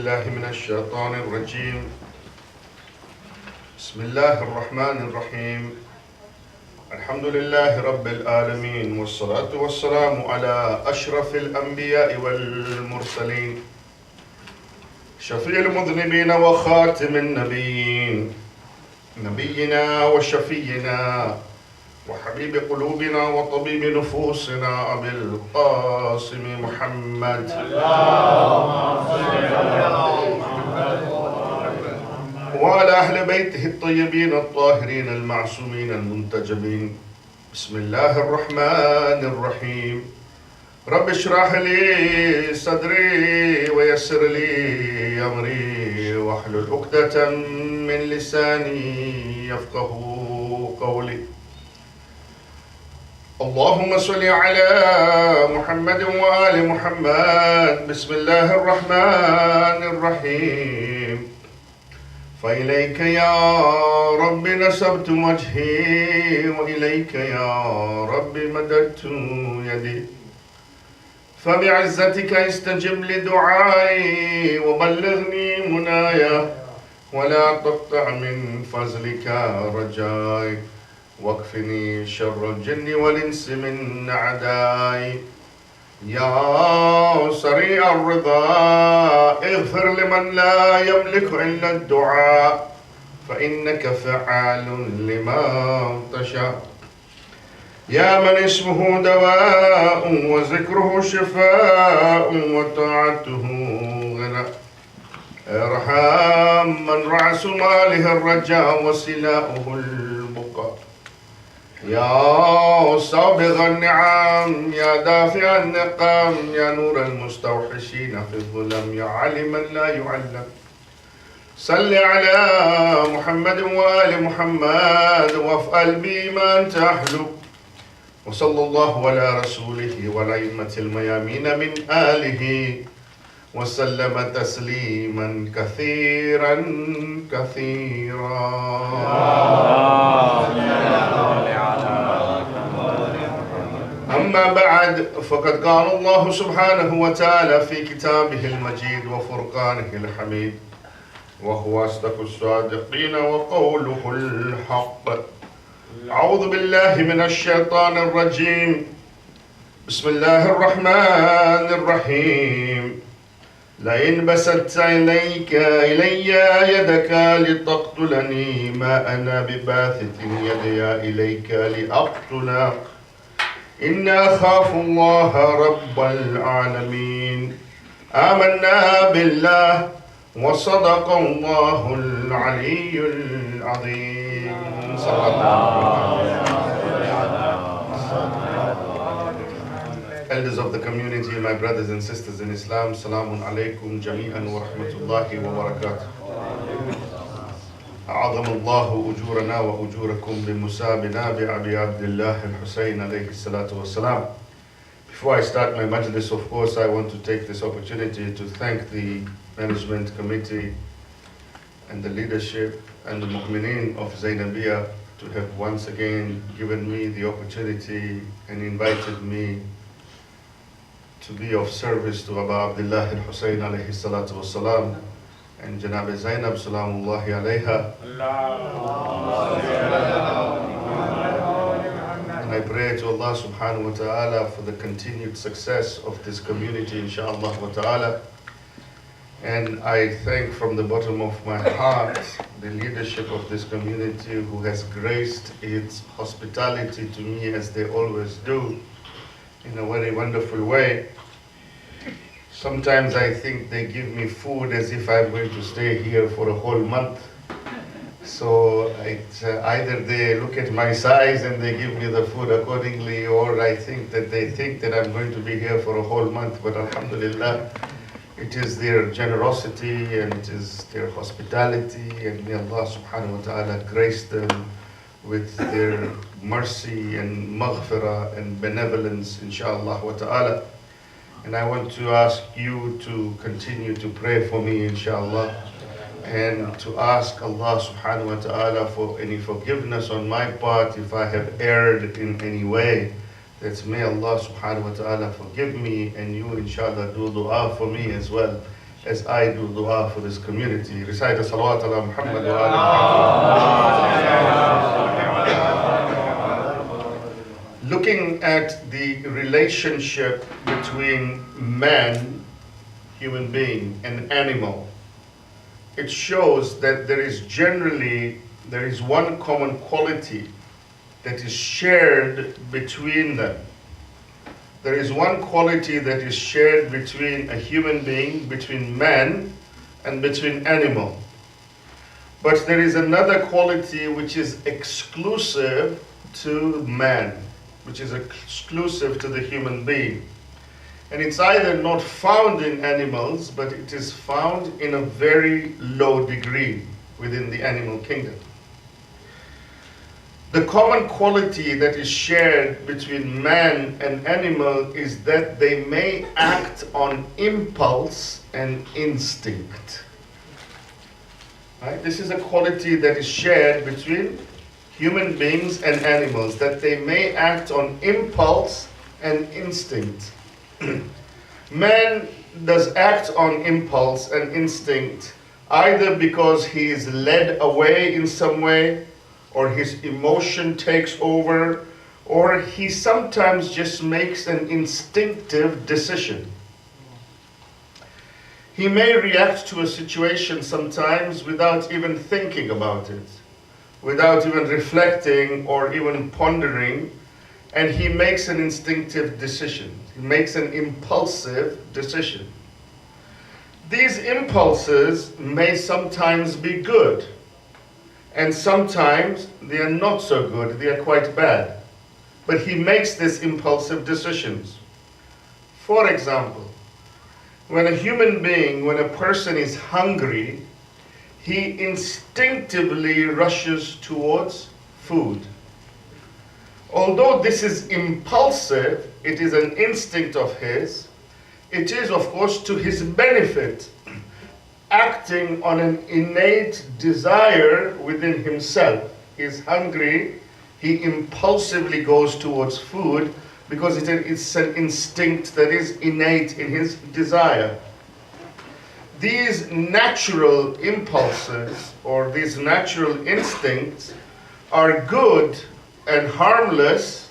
بالله من الشيطان الرجيم. بسم الله الرحمن الرحيم. الحمد لله رب العالمين، والصلاة والسلام على أشرف الأنبياء والمرسلين، شفيع المذنبين وخاتم النبيين، نبينا وشفينا وحبيب قلوبنا وطبيب نفوسنا أبي القاسم محمد، وعلى أهل بيته الطيبين الطاهرين المعصومين المنتجبين. بسم الله الرحمن الرحيم. رب اشرح لي صدري ويسر لي أمري واحلل عقدة من لساني يفقه قولي. اللهم صل على محمد وآل محمد. بسم الله الرحمن الرحيم. فإليك يا رب نسبت وجهي، وإليك يا رب مددت يدي، فبعزتك استجب لدعائي وبلغني منايا، ولا تقطع من فضلك رجائي، واكفني شر الجن والإنس من أعدائي. يا سريع الرضا اغفر لمن لا يملك إلا الدعاء، فإنك فعال لما تشاء. يا من اسمه دواء وذكره شفاء وطاعته غنى، ارحم من رأس ماله الرجاء وسلاؤه البقاء. يا سابغ النعم، يا دافع النقم، يا نور المستوحشين في الظلم، يا عالما لا يعلم، صل على محمد وآل محمد وافعل بي ما أنت أهله. وصلى الله على رسوله والأئمة الميامين من آله وسلم تسليما كثيرا كثيرا. أما بعد، فقد قال الله سبحانه وتعالى في كتابه المجيد وفرقانه الحميد، وهو أصدق الصادقين وقوله الحق. أعوذ بالله من الشيطان الرجيم. بسم الله الرحمن الرحيم. لئن بسطت إلي يدك لتقتلني ما أنا بباسط يدي إليك لأقتلك، إني أخاف الله رب العالمين. آمنا بالله وصدق الله العلي العظيم. صلى الله عليه وسلم. Elders of the community, my brothers and sisters in Islam, Salamun alaykum jami'an wa rahmatullahi wa barakatuh. أعظم الله أجورنا وأجوركم بمسابنا بأبي عبد الله الحسين عليه الصلاة والسلام. Before I start my majlis, of course, I want to take this opportunity to thank the management committee and the leadership and the mu'mineen of Zainabia to have once again given me the opportunity and invited me to be of service to Abu Abdullah al-Husayn alayhi salatu wassalam and Janab Zainab salamullahi alayha. And I pray to Allah subhanahu wa ta'ala for the continued success of this community, inshaAllah wa ta'ala. And I thank from the bottom of my heart the leadership of this community who has graced its hospitality to me as they always do in a very wonderful way. Sometimes I think they give me food as if I'm going to stay here for a whole month. So either they look at my size and they give me the food accordingly, or I think that they think that I'm going to be here for a whole month. But alhamdulillah, it is their generosity and it is their hospitality, and may Allah subhanahu wa ta'ala grace them with their mercy and maghfirah and benevolence, inshaAllah wa ta'ala. And I want to ask you to continue to pray for me, inshaAllah, and to ask Allah subhanahu wa ta'ala for any forgiveness on my part if I have erred in any way. That may Allah subhanahu wa ta'ala forgive me, and you inshallah do dua for me as well. as I do dua for this community. Recite the salawat ala Muhammad wa ali Muhammad. Looking at the relationship between man, human being, and animal, it shows that there is one common quality that is shared between them. There is one quality that is shared between a human being, between man, and between animal. But there is another quality which is exclusive to man, which is exclusive to the human being. And it's either not found in animals, but it is found in a very low degree within the animal kingdom. The common quality that is shared between man and animal is that they may act on impulse and instinct. Right? This is a quality that is shared between human beings and animals, that they may act on impulse and instinct. Man does act on impulse and instinct either because he is led away in some way, or his emotion takes over, or he sometimes just makes an instinctive decision. He may react to a situation sometimes without even thinking about it, without even reflecting or even pondering, and he makes an instinctive decision. He makes an impulsive decision. These impulses may sometimes be good, and sometimes they are not so good, they are quite bad. But he makes these impulsive decisions. For example, when a human being, when a person is hungry, he instinctively rushes towards food. Although this is impulsive, it is an instinct of his, it is of course to his benefit, acting on an innate desire within himself. He is hungry, he impulsively goes towards food because it's an instinct that is innate in his desire. These natural impulses or these natural instincts are good and harmless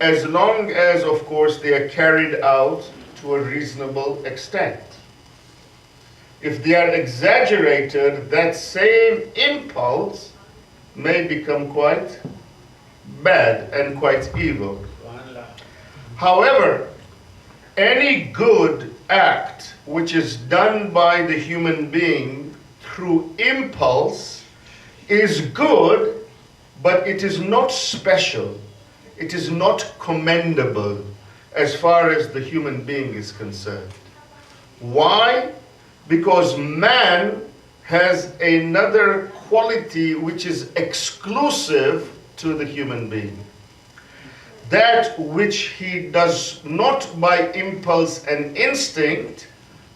as long as, of course, they are carried out to a reasonable extent. If they are exaggerated, that same impulse may become quite bad and quite evil. However, any good act which is done by the human being through impulse is good, but it is not special. It is not commendable as far as the human being is concerned. Why? Because man has another quality which is exclusive to the human being. That which he does not by impulse and instinct,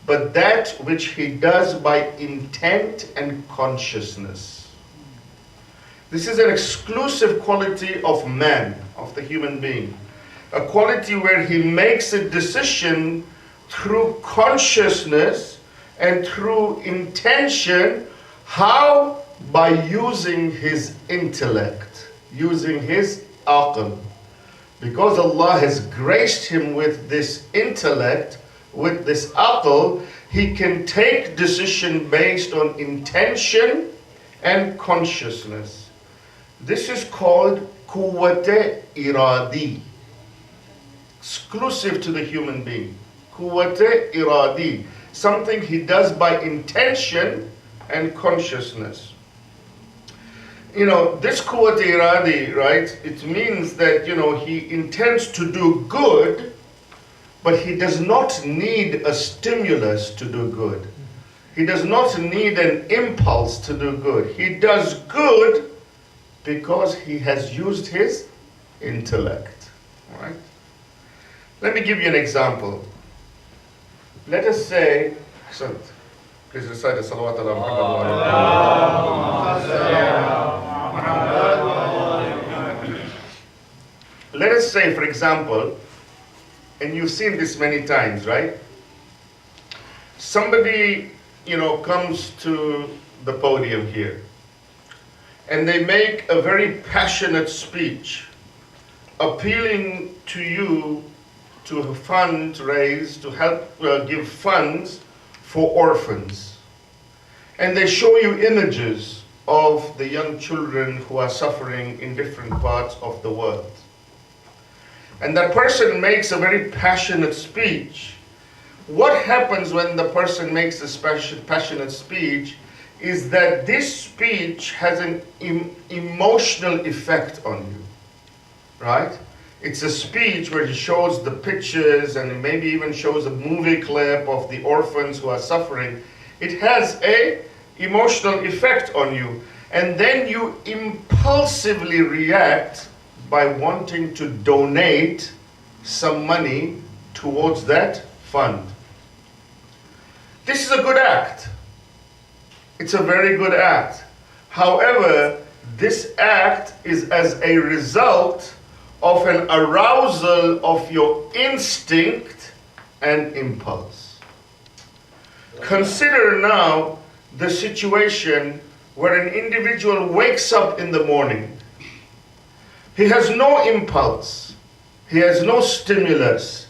but that which he does by intent and consciousness. This is an exclusive quality of man, of the human being. A quality where he makes a decision through consciousness and through intention. How? By using his intellect, using his aql. Because Allah has graced him with this intellect, with this aql, he can take decision based on intention and consciousness. This is called quwwat iradi, exclusive to the human being. Quwwat iradi, something he does by intention and consciousness. You know, this quwwat iradi, right, it means that, he intends to do good, but he does not need a stimulus to do good. He does not need an impulse to do good. He does good because he has used his intellect. All right? Let me give you an example. Let us say, please recite the salawat ala Muhammad. Let us say, for example, and you've seen this many times, right? somebody, comes to the podium here and they make a very passionate speech appealing to you to fundraise, to help give funds for orphans. And they show you images of the young children who are suffering in different parts of the world. And that person makes a very passionate speech. What happens when the person makes a passionate speech is that this speech has an emotional effect on you, right? It's a speech where he shows the pictures and maybe even shows a movie clip of the orphans who are suffering. It has an emotional effect on you. And then you impulsively react by wanting to donate some money towards that fund. This is a good act. It's a very good act. However, this act is as a result of an arousal of your instinct and impulse. Consider now the situation where an individual wakes up in the morning. He has no impulse. He has no stimulus.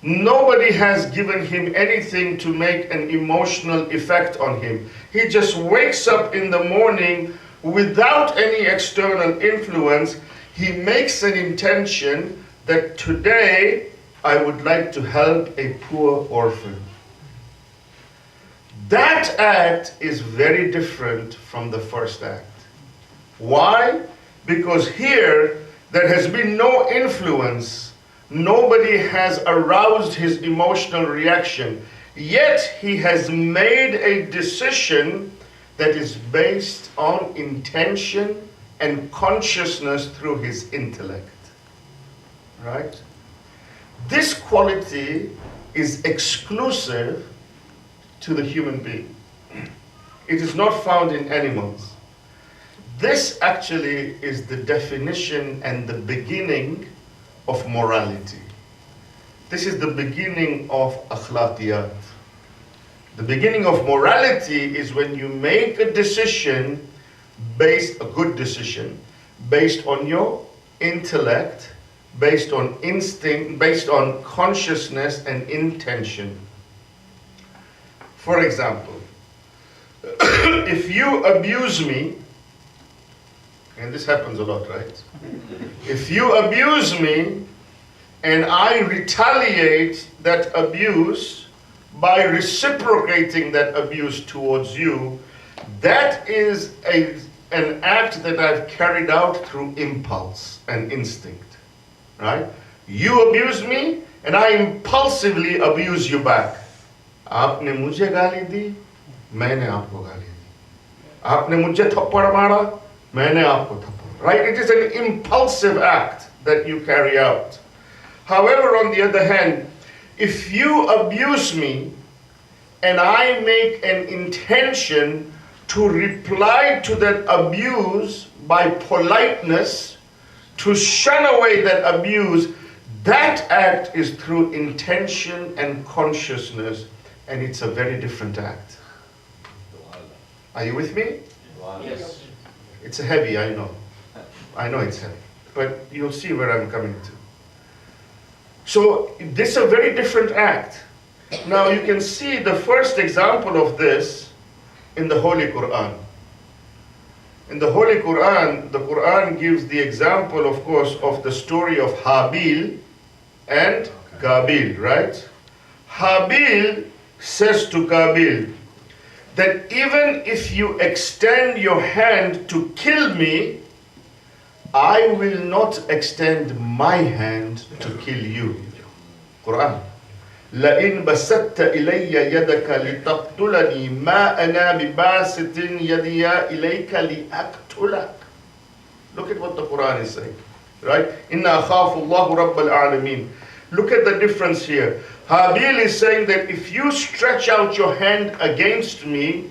Nobody has given him anything to make an emotional effect on him. He just wakes up in the morning without any external influence. He makes an intention that today I would like to help a poor orphan. That act is very different from the first act. Why? Because here there has been no influence. Nobody has aroused his emotional reaction. Yet he has made a decision that is based on intention and consciousness through his intellect. Right? This quality is exclusive to the human being. It is not found in animals. This actually is the definition and the beginning of morality. This is the beginning of akhlaqiyat. The beginning of morality is when you make a decision a good decision, based on your intellect, based on instinct, based on consciousness and intention. For example, if you abuse me, and this happens a lot, right? If you abuse me and I retaliate that abuse by reciprocating that abuse towards you, that is an act that I've carried out through impulse and instinct, right? You abuse me and I impulsively abuse you back. आपने मुझे गाली दी, मैंने आपको गाली दी. आपने मुझे थप्पड़ मारा, मैंने आपको थप्पड़. Right? It is an impulsive act that you carry out. However, on the other hand, if you abuse me and I make an intention to reply to that abuse by politeness, to shun away that abuse, that act is through intention and consciousness. And it's a very different act. Are you with me? Yes. It's heavy, I know. I know it's heavy. But you'll see where I'm coming to. So this is a very different act. Now you can see the first example of this in the Holy Quran. In the Holy Quran, the Quran gives the example, of course, of the story of Habil and Qabil, right? Habil says to Qabil that even if you extend your hand to kill me, I will not extend my hand to kill you. Quran. لئن بسطت إلي يدك لتقتلني ما أنا بباسط يدي إليك لأقتلك. Look at what the Quran is saying, right? إنا أخاف الله رب العالمين. Look at the difference here. Habil is saying that if you stretch out your hand against me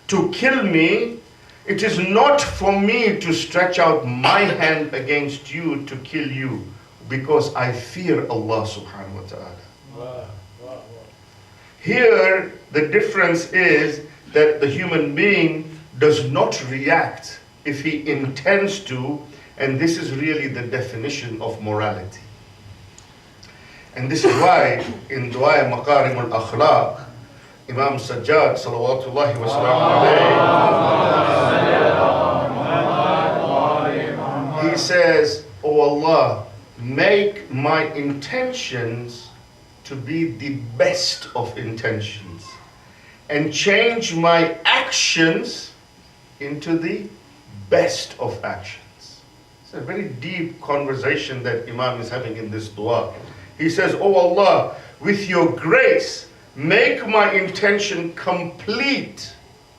to kill me, it is not for me to stretch out my hand against you to kill you, because I fear Allah subhanahu wa ta'ala. Here, the difference is that the human being does not react if he intends to, and this is really the definition of morality. And this is why in Dua Maqarim al-Akhlaq, Imam Sajjad salawatullahi wa salamu alayhi, he says, "O Allah, make my intentions to be the best of intentions and change my actions into the best of actions." It's a very deep conversation that Imam is having in this dua. He says, "Oh Allah, with your grace, make my intention complete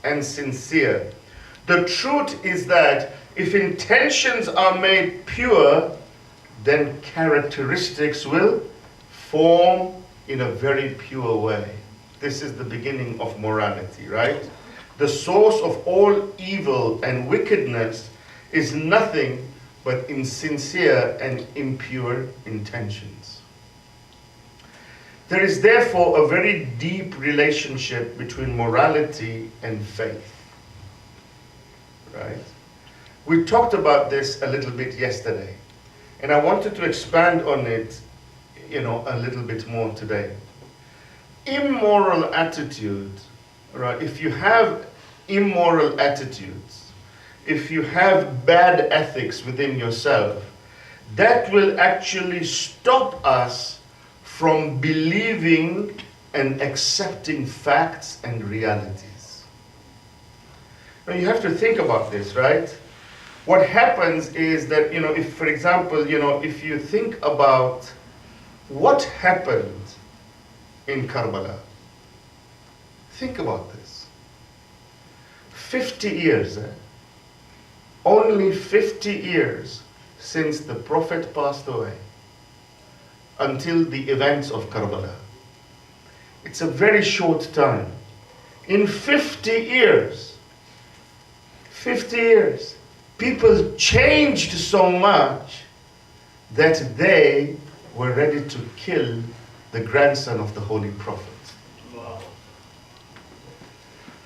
and sincere." The truth is that if intentions are made pure, then characteristics will form in a very pure way. This is the beginning of morality, right? The source of all evil and wickedness is nothing but insincere and impure intentions. There is therefore a very deep relationship between morality and faith, right? We talked about this a little bit yesterday, and I wanted to expand on it, a little bit more today. Immoral attitude, right? If you have immoral attitudes, if you have bad ethics within yourself, that will actually stop us from believing and accepting facts and realities. Now you have to think about this, right? What happens is that, if, for example, if you think about what happened in Karbala, think about this. 50 years, only 50 years since the Prophet passed away until the events of Karbala. It's a very short time. In 50 years, people changed so much that they were ready to kill the grandson of the Holy Prophet. Wow.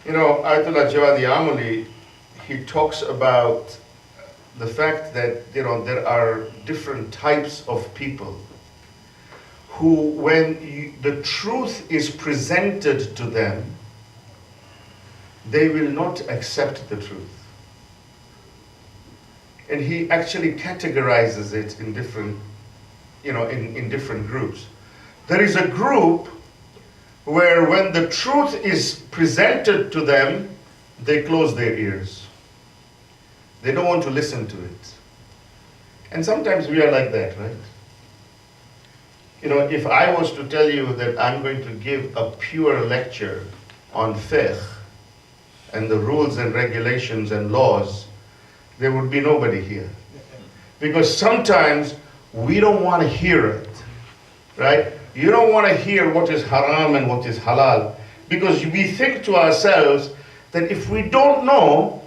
Ayatollah Jawadi Amuli, he talks about the fact that there are different types of people who, when the truth is presented to them, they will not accept the truth. And he actually categorizes it in different, in different groups. There is a group where when the truth is presented to them, they close their ears. They don't want to listen to it. And sometimes we are like that, right? If I was to tell you that I'm going to give a pure lecture on fiqh and the rules and regulations and laws, there would be nobody here. Because sometimes we don't want to hear it, right? You don't want to hear what is haram and what is halal, because we think to ourselves that if we don't know,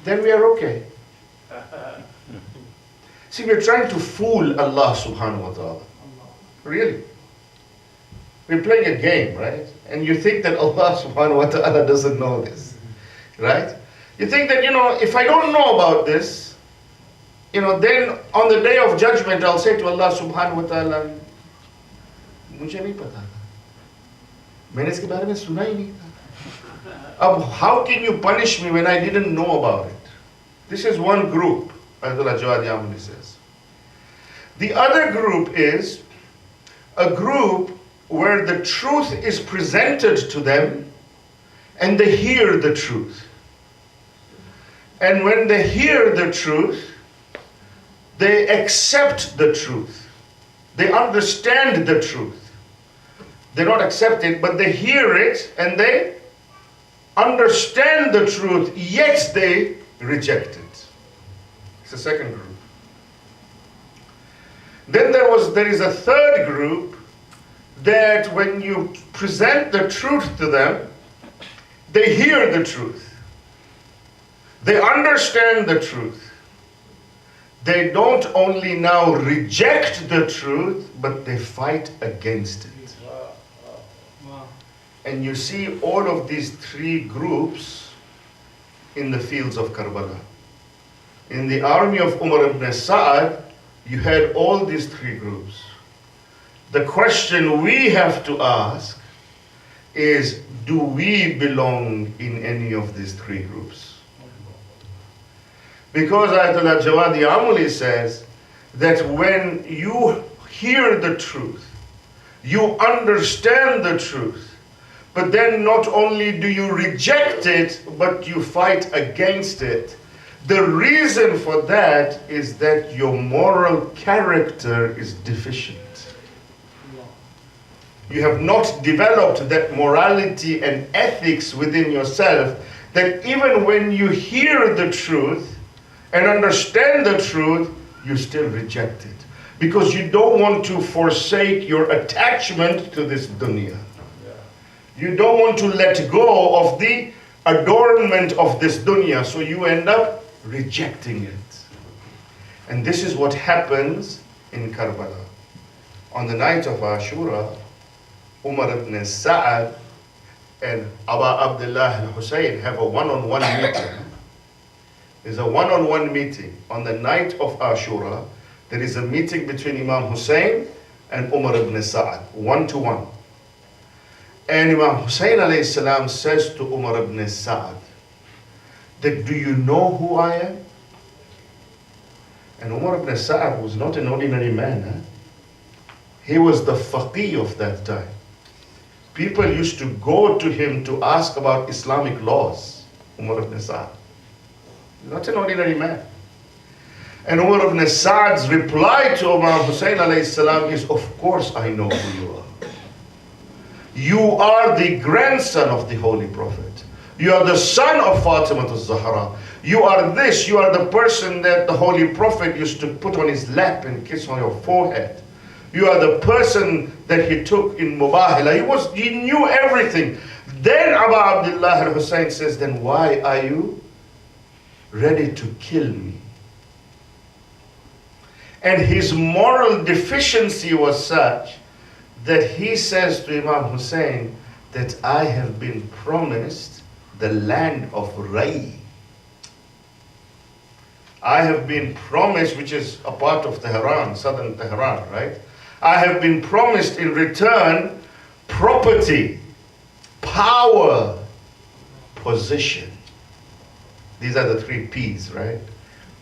then we are okay. See, we're trying to fool Allah subhanahu wa ta'ala. Really. We're playing a game, right? And you think that Allah subhanahu wa ta'ala doesn't know this, right? You think that, if I don't know about this, then on the day of judgment, I'll say to Allah subhanahu wa ta'ala, मुझे नहीं पता था, मैंने इसके बारे में सुना ही नहीं था. How can you punish me when I didn't know about it? This is one group, Ayatollah Jawadi Amuli says. The other group is a group where the truth is presented to them and they hear the truth. And when they hear the truth, they accept the truth. They understand the truth. They don't accept it, but they hear it and they understand the truth, yet they reject it. It's the second group. Then there is a third group that when you present the truth to them, they hear the truth. They understand the truth. They don't only now reject the truth, but they fight against it. And you see all of these three groups in the fields of Karbala. In the army of Umar ibn Sa'ad, you had all these three groups. The question we have to ask is, do we belong in any of these three groups? Because Ayatollah Jawadi Amuli says that when you hear the truth, you understand the truth, but then not only do you reject it, but you fight against it. The reason for that is that your moral character is deficient. You have not developed that morality and ethics within yourself that even when you hear the truth and understand the truth, you still reject it. Because you don't want to forsake your attachment to this dunya. You don't want to let go of the adornment of this dunya, so you end up rejecting it. And this is what happens in Karbala. On the night of Ashura, Umar ibn Sa'ad and Abu Abdullah al-Hussein have a one-on-one meeting. There's a one-on-one meeting. On the night of Ashura, there is a meeting between Imam Hussein and Umar ibn Sa'ad, one-to-one. And Imam Hussein alayhi salam says to Umar ibn Sa'ad, that, do you know who I am? And Umar ibn Sa'ad was not an ordinary man. He was the faqih of that time. People used to go to him to ask about Islamic laws. Umar ibn Sa'ad. Not an ordinary man. And Umar ibn Sa'ad's reply to Imam Hussein alayhi salam is, of course I know who you are. You are the grandson of the Holy Prophet. You are the son of Fatima al-Zahra. You are this, you are the person that the Holy Prophet used to put on his lap and kiss on your forehead. You are the person that he took in Mubahala. He knew everything. Then Abu Abdullah al-Hussein says, then why are you ready to kill me? And his moral deficiency was such that he says to Imam Hussein that I have been promised the land of Rai. I have been promised, which is a part of Tehran, southern Tehran, right? I have been promised in return property, power, position. These are the three P's, right?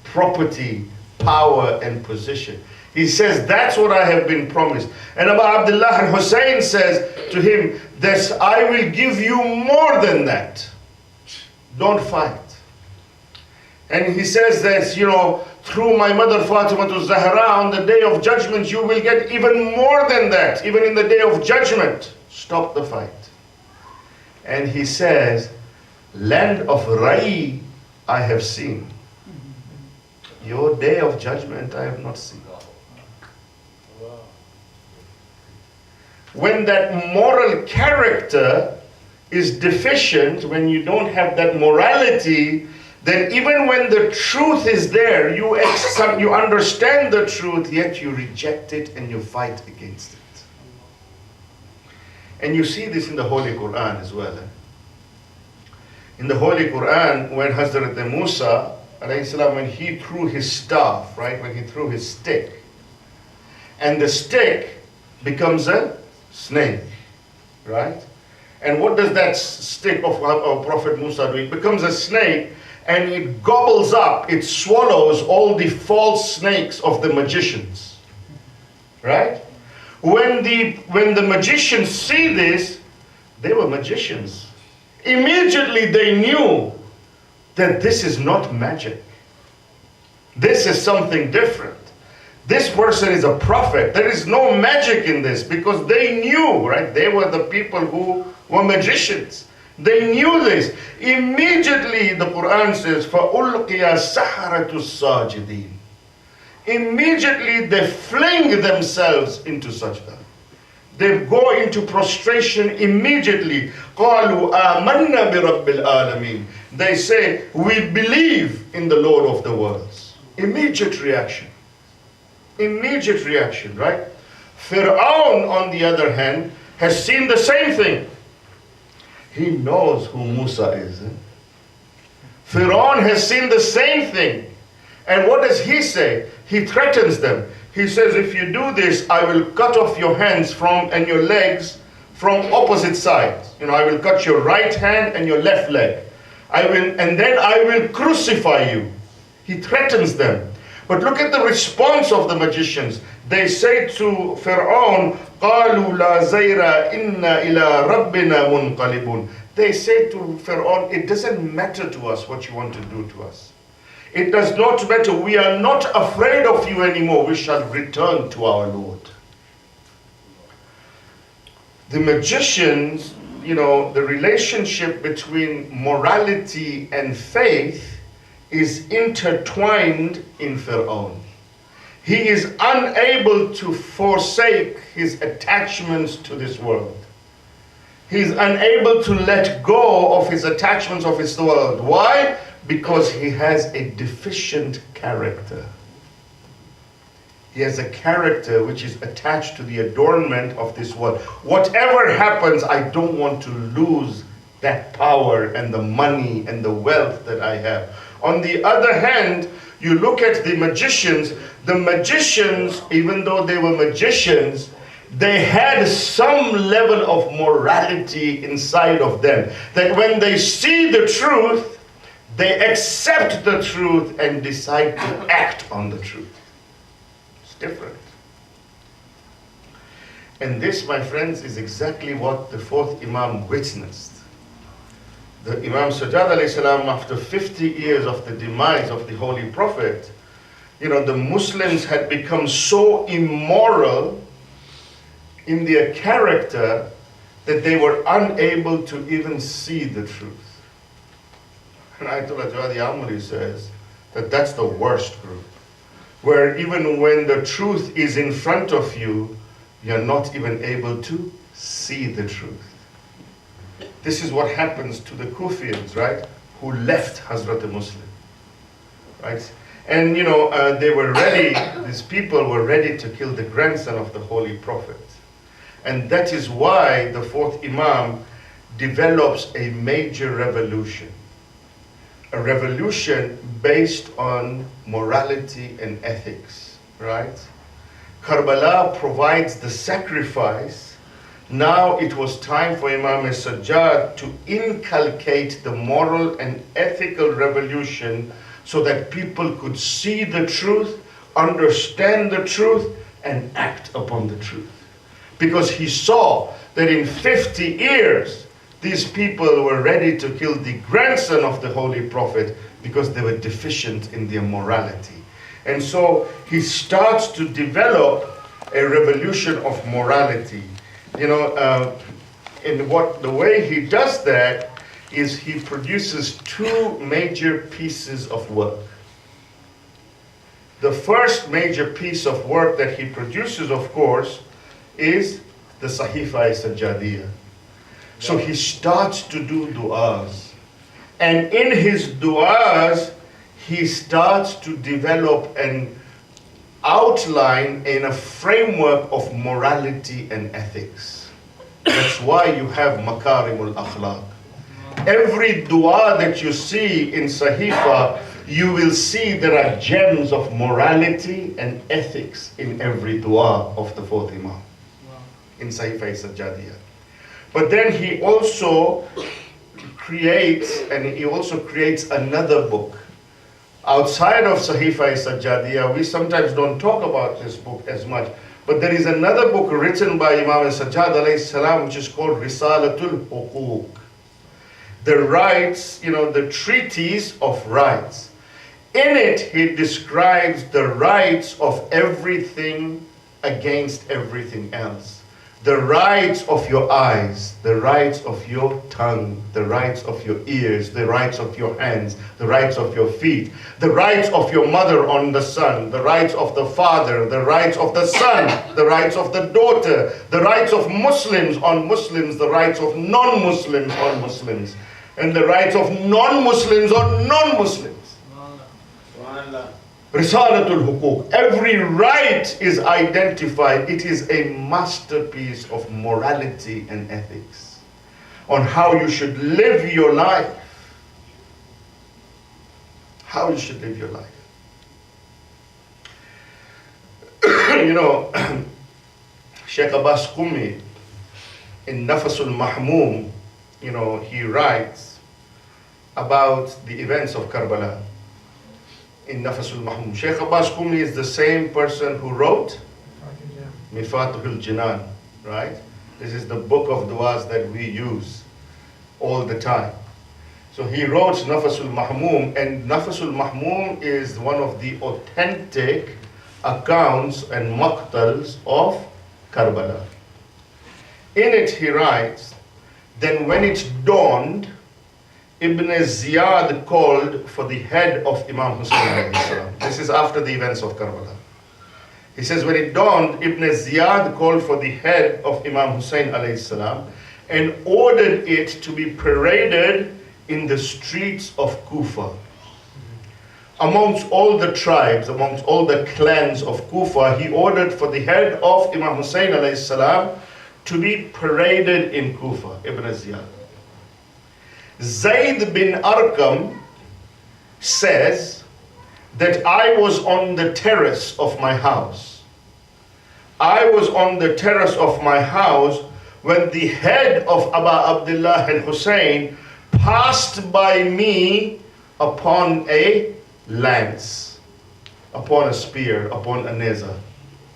Property, power, and position. He says, that's what I have been promised. And Abu Abdullah al-Hussein says to him, that I will give you more than that. Don't fight. And he says that, you know, through my mother Fatima al-Zahra, on the day of judgment, you will get even more than that. Even in the day of judgment, stop the fight. And he says, land of Rai I have seen. Your day of judgment I have not seen. When that moral character is deficient, when you don't have that morality, then even when the truth is there, you understand the truth, yet you reject it and you fight against it. And you see this in the Holy Quran as well. In the Holy Quran, when Hazrat Musa, when he threw his staff, right, when he threw his stick, and the stick becomes a snake, right? And what does that stick of Prophet Musa do? It becomes a snake, and it gobbles up, it swallows all the false snakes of the magicians, right? When the magicians see this, they were magicians. Immediately they knew that this is not magic. This is something different. This person is a prophet. There is no magic in this, because they knew, right? They were the people who were magicians. They knew this. Immediately the Quran says, فَأُلْقِيَ سَحَرَةُ السَّاجِدِينَ. Immediately they fling themselves into sajda. They go into prostration immediately. قَالُوا آمَنَّا بِرَبِّ الْعَالَمِينَ. They say, we believe in the Lord of the worlds. Immediate reaction. Immediate reaction, right? Fir'aun, on the other hand, has seen the same thing. He knows who Musa is. Pharaoh has seen the same thing. And what does he say? He threatens them. He says, if you do this, I will cut off your hands and your legs from opposite sides. I will cut your right hand and your left leg. And then I will crucify you. He threatens them. But look at the response of the magicians. They say to Pharaoh, قَالُوا لَا زَيْرَ إِنَّا إِلَىٰ رَبِّنَا مُنْقَلِبُونَ. They say to Pharaoh, it doesn't matter to us what you want to do to us. It does not matter. We are not afraid of you anymore. We shall return to our Lord. The magicians, the relationship between morality and faith is intertwined in Pharaoh. He is unable to forsake his attachments to this world. He is unable to let go of his attachments of this world. Why? Because he has a deficient character. He has a character which is attached to the adornment of this world. Whatever happens, I don't want to lose that power and the money and the wealth that I have. On the other hand, you look at the magicians, even though they were magicians, they had some level of morality inside of them. That when they see the truth, they accept the truth and decide to act on the truth. It's different. And this, my friends, is exactly what the fourth Imam witnessed. The Imam Shahzada alayhi salam, after 50 years of the demise of the Holy Prophet, the Muslims had become so immoral in their character that they were unable to even see the truth. And Ayatollah Jawadi Amuri says that that's the worst group, where even when the truth is in front of you, you're not even able to see the truth. This is what happens to the Kufians, right? Who left Hazrat Muslim, right? And they were ready, these people were ready to kill the grandson of the Holy Prophet. And that is why the fourth Imam develops a major revolution. A revolution based on morality and ethics, right? Karbala provides the sacrifice. Now it was time for Imam Sajjad to inculcate the moral and ethical revolution so that people could see the truth, understand the truth, and act upon the truth. Because he saw that in 50 years, these people were ready to kill the grandson of the Holy Prophet because they were deficient in their morality. And so he starts to develop a revolution of morality. The way he does that is he produces two major pieces of work. The first major piece of work that he produces, of course, is the Sahifa Sajjadiyah. So he starts to do du'as. And in his du'as, he starts to develop an outline in a framework of morality and ethics. That's why you have Makarimul Akhlaq. Every dua that you see in Sahifa, you will see there are gems of morality and ethics in every dua of the fourth Imam. In Sahifa Sajjadiyah. But then he also creates another book. Outside of Sahifa Sajjadiyah, we sometimes don't talk about this book as much. But there is another book written by Imam Sajjad alayhi salam, which is called Risalatul Huquq. The rights, the treatise of rights. In it, he describes the rights of everything against everything else. The rights of your eyes, the rights of your tongue, the rights of your ears, the rights of your hands, the rights of your feet, the rights of your mother on the son, the rights of the father, the rights of the son, the rights of the daughter, the rights of Muslims on Muslims, the rights of non-Muslims on Muslims, and the rights of non-Muslims on non-Muslims. Risalatul Huquq. Every right is identified. It is a masterpiece of morality and ethics. on how you should live your life. How you should live your life. You know, Sheikh Abbas Qumi in Nafasul Mahmoom, you know, he writes about the events of Karbala in Nafasul Mahmoom. Sheikh Abbas Qumi is the same person who wrote Mifatihul Jinan, right? This is the book of du'as that we use all the time. So he wrote Nafasul Mahmoom, and Nafasul Mahmoom is one of the authentic accounts and maqtals of Karbala. In it he writes, then when it dawned, Ibn Ziyad called for the head of Imam Hussein. This is after the events of Karbala. He says, when it dawned, Ibn Ziyad called for the head of Imam Hussein and ordered it to be paraded in the streets of Kufa. Amongst all the tribes, amongst all the clans of Kufa, he ordered for the head of Imam Hussein to be paraded in Kufa, Ibn Ziyad. Zayd bin Arqam says that I was on the terrace of my house. I was on the terrace of my house when the head of Aba Abdullah al-Hussein passed by me upon a lance, upon a spear, upon a neza.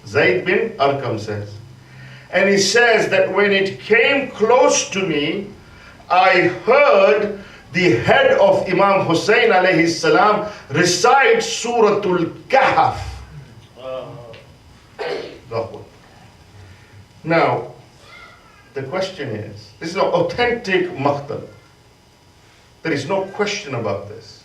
Zayd bin Arqam says. And he says that when it came close to me, I heard the head of Imam Hussein alayhi salam recite Suratul Kahf. Now, the question is, this is an authentic maqtal. There is no question about this.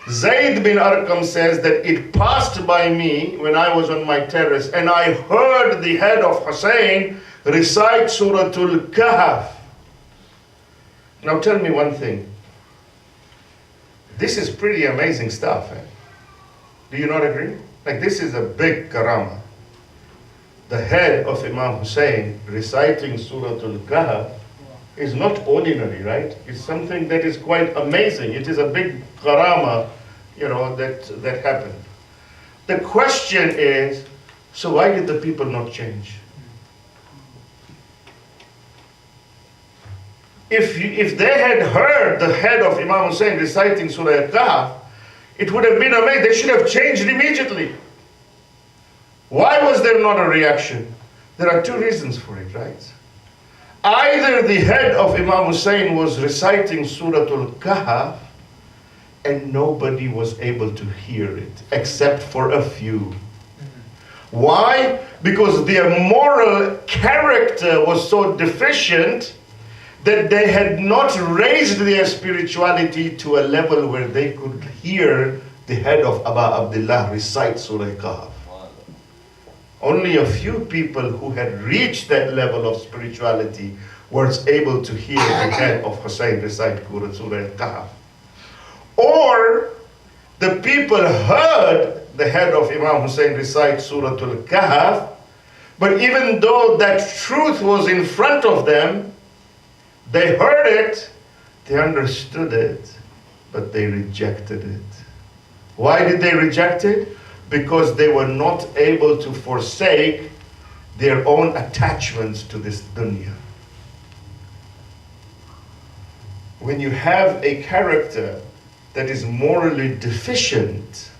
Zayd bin Arqam says that it passed by me when I was on my terrace and I heard the head of Hussein recite Suratul Kahf. Now tell me one thing. This is pretty amazing stuff. Do you not agree? Like, this is a big karama. The head of Imam Hussein reciting Suratul Kahf is not ordinary, right? It's something that is quite amazing. It is a big karama, you know, that happened. The question is, so why did the people not change? If they had heard the head of Imam Hussein reciting Surah Al-Kahf, it would have been amazing. They should have changed immediately. Why was there not a reaction? There are two reasons for it, right? Either the head of Imam Hussein was reciting Surah Al-Kahf and nobody was able to hear it, except for a few. Why? Because their moral character was so deficient that they had not raised their spirituality to a level where they could hear the head of Aba Abdullah recite Surah Kahf. Only a few people who had reached that level of spirituality were able to hear the head of Hussein recite Surah Kahf. Or the people heard the head of Imam Hussein recite Surah Al-Kahf, but even though that truth was in front of them, they heard it, they understood it, but they rejected it. Why did they reject it? Because they were not able to forsake their own attachments to this dunya. When you have a character that is morally deficient,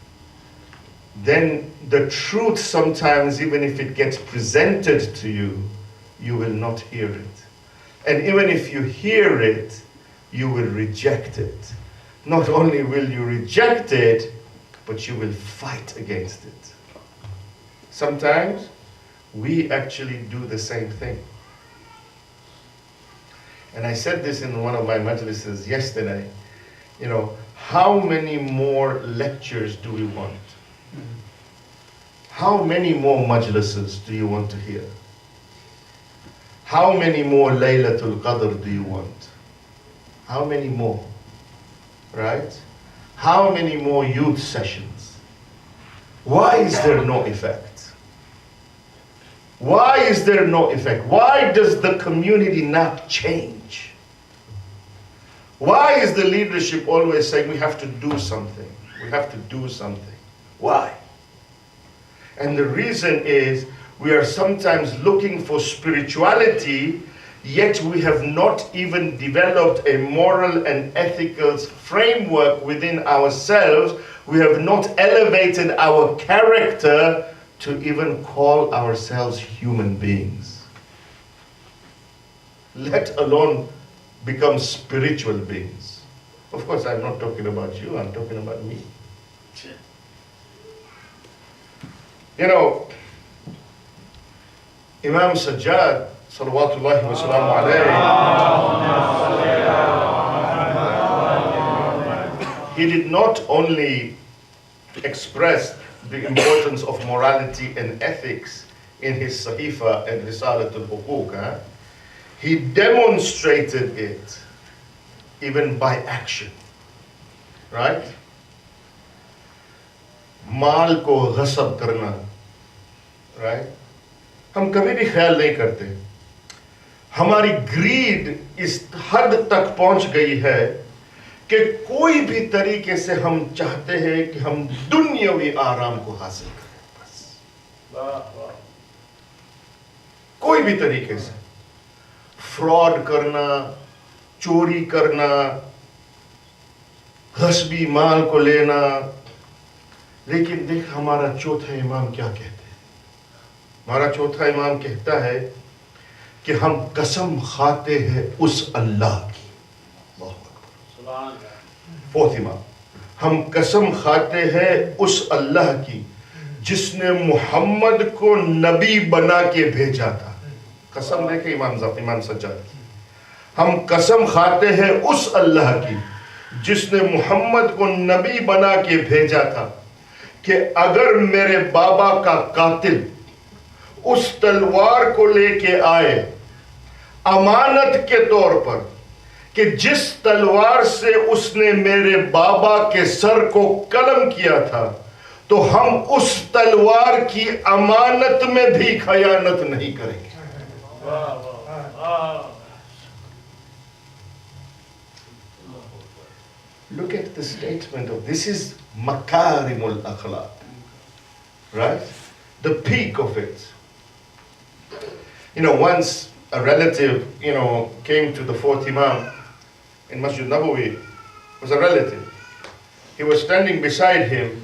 then the truth sometimes, even if it gets presented to you, you will not hear it. And even if you hear it, you will reject it. Not only will you reject it, but you will fight against it. Sometimes we actually do the same thing. And I said this in one of my majlises yesterday. You know, how many more lectures do we want? How many more majlises do you want to hear? How many more Laylatul Qadr do you want? How many more? Right? How many more youth sessions? Why is there no effect? Why is there no effect? Why does the community not change? Why is the leadership always saying we have to do something? We have to do something. Why? And the reason is we are sometimes looking for spirituality, yet we have not even developed a moral and ethical framework within ourselves. We have not elevated our character to even call ourselves human beings, let alone become spiritual beings. Of course, I'm not talking about you, I'm talking about me. You know, Imam Sajjad, salawatullahi wa salamu alayhi, he did not only express the importance of morality and ethics in his Sahifa and Risalatul Huquq, he demonstrated it even by action, right? माल को गसब करना, right? हम कभी भी ख्याल नहीं करते. हमारी grid इस हद तक पहुंच गई है कि कोई भी तरीके से हम चाहते हैं कि हम दुनियावी आराम को हासिल करें. बस कोई भी तरीके से फ्रॉड करना, चोरी करना, गस्बी माल को लेना. लेकिन देख हमारा चौथा इमाम क्या कहते हैं. हमारा चौथा इमाम कहता है कि हम कसम खाते हैं उस अल्लाह की. फोर्थ इमाम, हम कसम खाते हैं उस अल्लाह की जिसने मोहम्मद को नबी बना के भेजा था. कसम देखे इमाम सज्जाद की. हम कसम खाते हैं उस अल्लाह की जिसने मोहम्मद को नबी बना के भेजा था कि अगर मेरे बाबा का कातिल उस तलवार को लेके आए अमानत के तौर पर कि जिस तलवार से उसने मेरे बाबा के सर को कलम किया था, तो हम उस तलवार की अमानत में भी खयानत नहीं करेंगे. Look at the statement of this is makarimul akhlaq, right? The peak of it. You know, once a relative, came to the fourth imam in Masjid Nabawi. It was a relative. He was standing beside him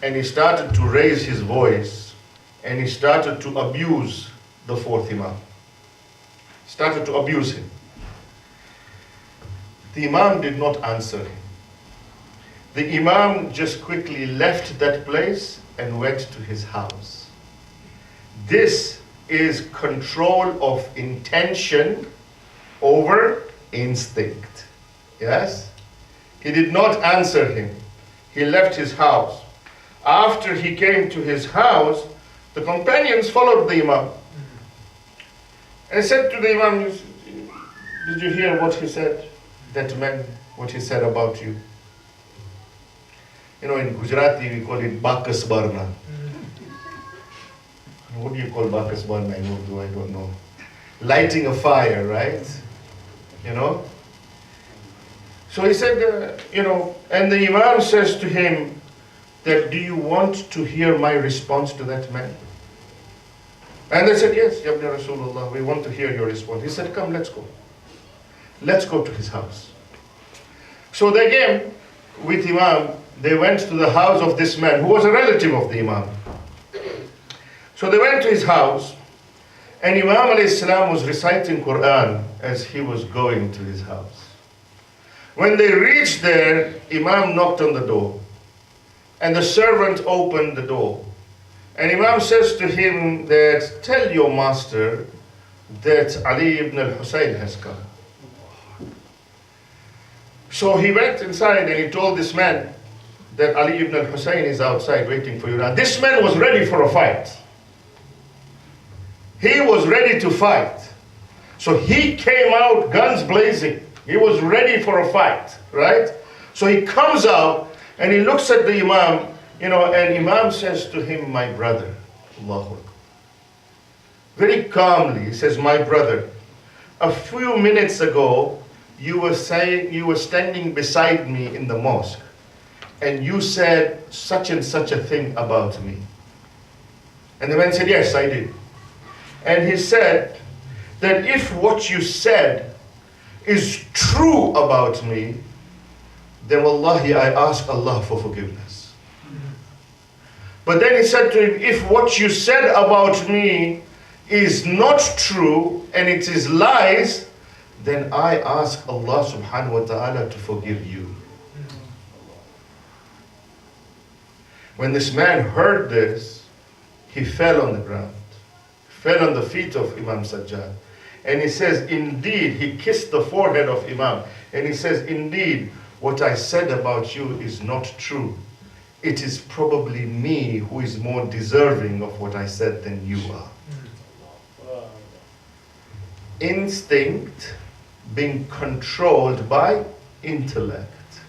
and he started to raise his voice and he started to abuse the fourth imam. Started to abuse him. The imam did not answer him. The imam just quickly left that place and went to his house. This is control of intention over instinct. Yes? He did not answer him. He left his house. After he came to his house, the companions followed the imam. And said to the imam, did you hear what he said? That man, what he said about you. In Gujarati we call it bakas barna. What do you call bakas barna in Urdu? I don't know. Lighting a fire, right? So he said, and the imam says to him that, do you want to hear my response to that man? And they said, yes, Ya Ibn Rasulullah, we want to hear your response. He said, come, let's go. Let's go to his house. So they came with Imam. They went to the house of this man who was a relative of the Imam. So they went to his house and Imam a.s. was reciting Quran as he was going to his house. When they reached there, Imam knocked on the door and the servant opened the door. And Imam says to him that, tell your master that Ali ibn al-Husayn has come. So he went inside and he told this man that Ali ibn al-Husayn is outside waiting for you. Now this man was ready for a fight. He was ready to fight. So he came out guns blazing. He was ready for a fight, right? So he comes out and he looks at the Imam, and Imam says to him, my brother, Allahu Akbar. Very calmly, he says, my brother, a few minutes ago, you were standing beside me in the mosque, and you said such and such a thing about me. And the man said, yes, I did. And he said that if what you said is true about me, then wallahi, I ask Allah for forgiveness. But then he said to him, if what you said about me is not true and it is lies, then I ask Allah subhanahu wa ta'ala to forgive you. When this man heard this, he fell on the ground, fell on the feet of Imam Sajjad. And he says, indeed, he kissed the forehead of Imam. And he says, indeed, what I said about you is not true. It is probably me who is more deserving of what I said than you are. Instinct being controlled by intellect.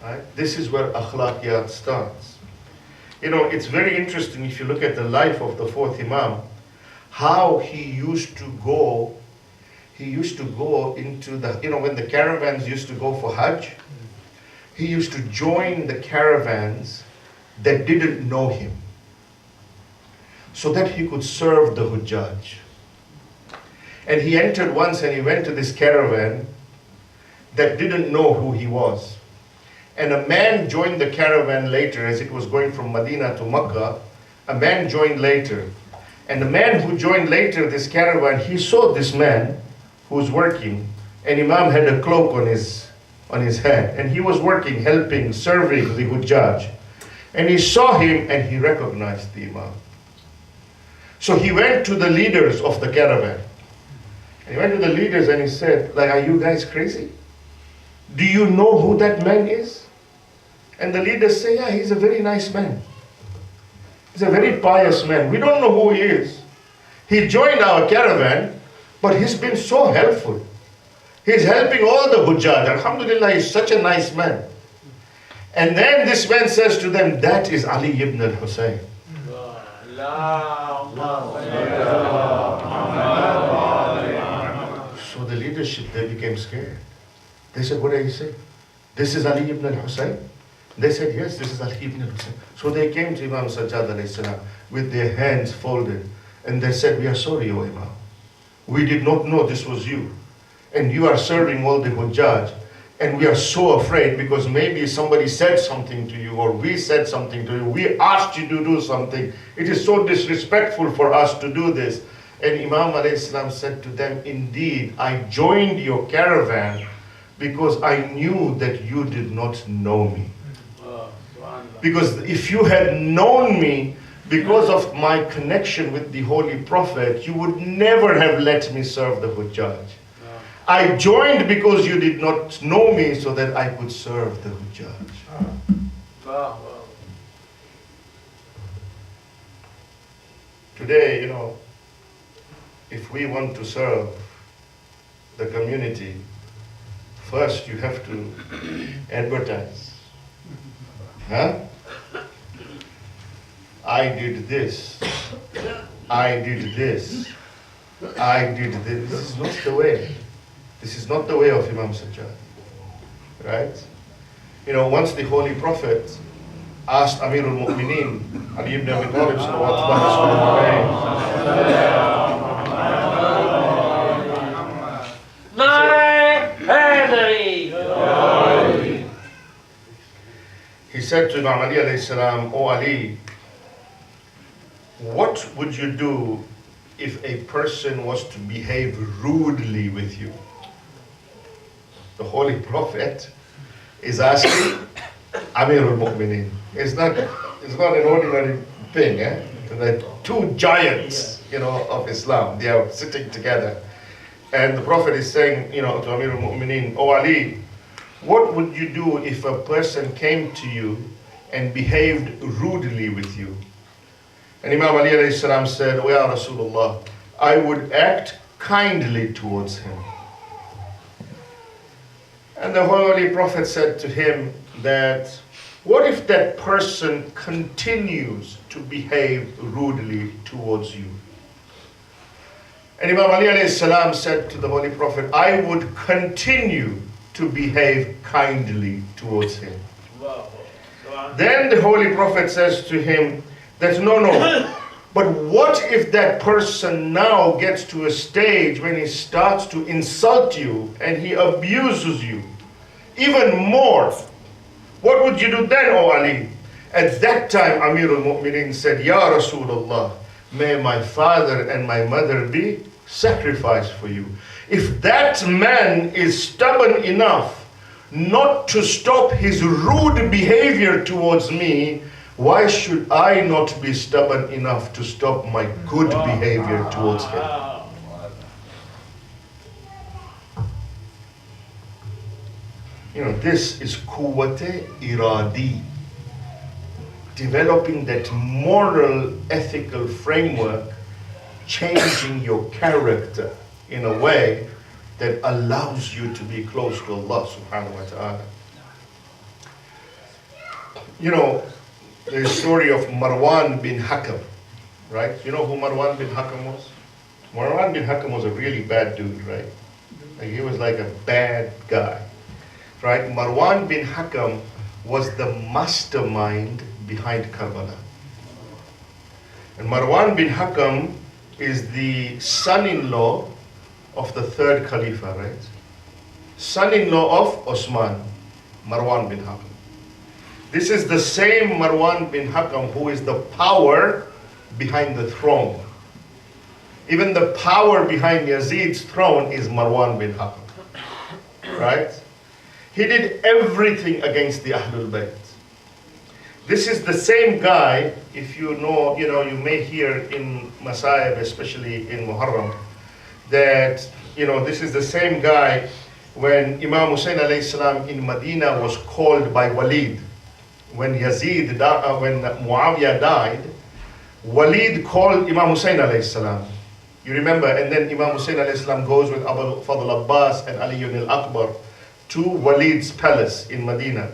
Right? This is where akhlaqiyat starts. You know, it's very interesting if you look at the life of the fourth Imam, how he used to go into the, you know, when the caravans used to go for Hajj, he used to join the caravans that didn't know him, so that he could serve the Hujjaj. And he entered once and he went to this caravan that didn't know who he was. And a man joined the caravan later as it was going from Medina to Makkah. A man joined later. And the man who joined later this caravan, he saw this man who was working, and Imam had a cloak on his head, and he was working, helping, serving the Hujjaj. And he saw him and he recognized the Imam. So he went to the leaders of the caravan. And he went to the leaders and he said, like, are you guys crazy? Do you know who that man is? And the leaders say, yeah, he's a very nice man. He's a very pious man. We don't know who he is. He joined our caravan, but he's been so helpful. He's helping all the Hujjaj. Alhamdulillah, he's such a nice man. And then this man says to them, that is Ali ibn al-Hussein. So the leadership, they became scared. They said, what are you saying? This is Ali ibn al-Hussein? They said, yes, this is Ali ibn al-Hussein. So they came to Imam Sajjad alayhi salam with their hands folded. And they said, we are sorry, O Imam. We did not know this was you. And you are serving all the Hujjaj. And we are so afraid because maybe somebody said something to you or we said something to you. We asked you to do something. It is so disrespectful for us to do this. And Imam alayhi salam said to them, indeed, I joined your caravan because I knew that you did not know me. Because if you had known me because of my connection with the Holy Prophet, you would never have let me serve the Hujjaj. I joined because you did not know me so that I could serve the Hujjaj. Today, you know, if we want to serve the community, first you have to advertise. Huh? I did this. I did this. I did this. This is not the way. This is not the way of Imam Sajjad. Right? You know, once the Holy Prophet asked Amirul Mu'mineen, Ali ibn Abi Talib, he said to Imam Ali alayhi salam, O Ali, what would you do if a person was to behave rudely with you? The Holy Prophet is asking Amirul Mu'mineen. It's not an ordinary thing. The two giants, you know, of Islam, they are sitting together. And the Prophet is saying, you know, to Amirul Mu'mineen, O Ali, what would you do if a person came to you and behaved rudely with you? And Imam Ali alayhi salam said, O Ya Rasulullah, I would act kindly towards him. And the Holy Prophet said to him that, what if that person continues to behave rudely towards you? And Imam Ali alayhi salam said to the Holy Prophet, I would continue to behave kindly towards him. Then the Holy Prophet says to him that no, but what if that person now gets to a stage when he starts to insult you and he abuses you even more? What would you do then, O Ali? At that time, Amir al-Mu'mineen said, Ya Rasulullah, may my father and my mother be sacrificed for you. If that man is stubborn enough not to stop his rude behavior towards me, why should I not be stubborn enough to stop my good behavior towards him? You know, this is quwwate iradi. Developing that moral, ethical framework, changing your character in a way that allows you to be close to Allah subhanahu wa ta'ala. You know, the story of Marwan bin Hakam, right? You know who Marwan bin Hakam was? Marwan bin Hakam was a really bad dude, right? Like, he was like a bad guy, right? Marwan bin Hakam was the mastermind behind Karbala. And Marwan bin Hakam is the son-in-law of the third Khalifa, right? Son-in-law of Osman, Marwan bin Hakam. This is the same Marwan bin Hakam who is the power behind the throne. Even the power behind Yazid's throne is Marwan bin Hakam, right? He did everything against the Ahlul Bayt. This is the same guy, if you know, you may hear in Masaib, especially in Muharram, that, this is the same guy when Imam Hussein alayhi salam in Medina was called by Walid. When when Muawiyah died, Walid called Imam Hussein alayhi salam. You remember, and then Imam Hussein alayhi salam goes with Abu Fadl Abbas and Ali ibn al-Akbar to Walid's palace in Medina.